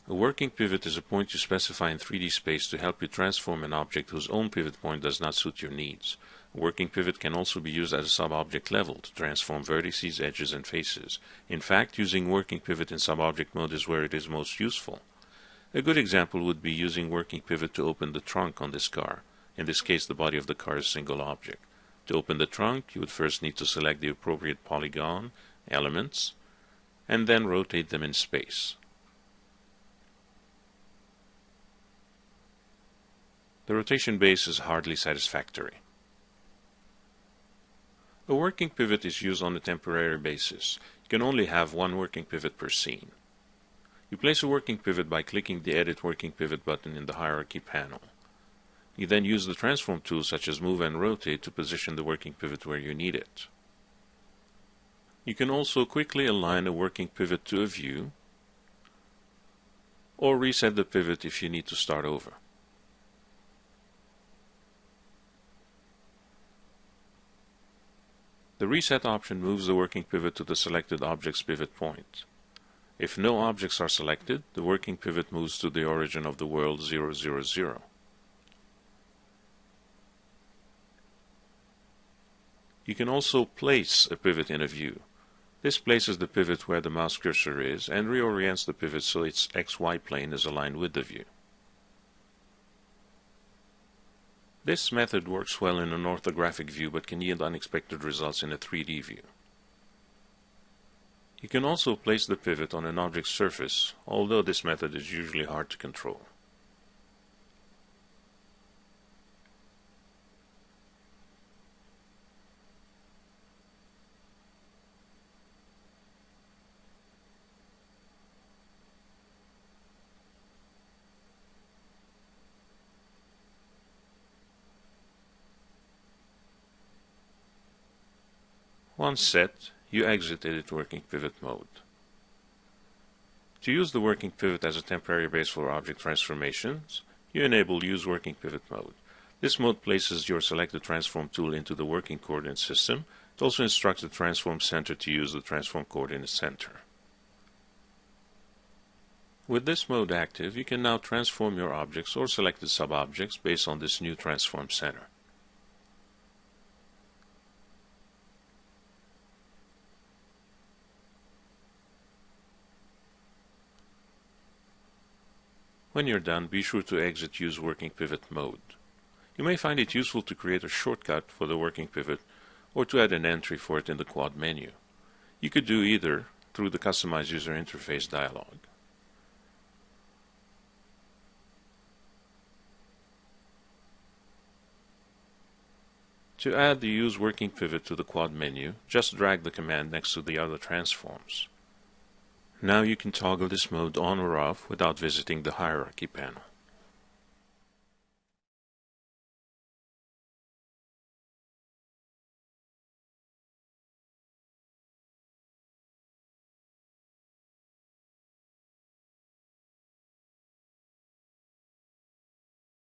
A working pivot is a point you specify in 3D space to help you transform an object whose own pivot point does not suit your needs. A working pivot can also be used at a sub-object level to transform vertices, edges, and faces. In fact, using working pivot in sub-object mode is where it is most useful. A good example would be using working pivot to open the trunk on this car. In this case, the body of the car is a single object. To open the trunk, you would first need to select the appropriate polygon elements and then rotate them in space. The rotation base is hardly satisfactory. A working pivot is used on a temporary basis. You can only have one working pivot per scene. You place a working pivot by clicking the Edit Working Pivot button in the Hierarchy panel. You then use the transform tools such as Move and Rotate to position the working pivot where you need it. You can also quickly align a working pivot to a view or reset the pivot if you need to start over. The Reset option moves the working pivot to the selected object's pivot point. If no objects are selected, the working pivot moves to the origin of the world 0, 0, 0. You can also place a pivot in a view. This places the pivot where the mouse cursor is and reorients the pivot so its XY plane is aligned with the view. This method works well in an orthographic view but can yield unexpected results in a 3D view. You can also place the pivot on an object's surface, although this method is usually hard to control. Once set, you exit Edit Working Pivot mode. To use the working pivot as a temporary base for object transformations, you enable Use Working Pivot mode. This mode places your selected transform tool into the working coordinate system. It also instructs the transform center to use the transform coordinate center. With this mode active, you can now transform your objects or selected sub-objects based on this new transform center. When you're done, be sure to exit Use Working Pivot mode. You may find it useful to create a shortcut for the working pivot or to add an entry for it in the quad menu. You could do either through the Customize User Interface dialog. To add the Use Working Pivot to the quad menu, just drag the command next to the other transforms. Now you can toggle this mode on or off without visiting the Hierarchy panel.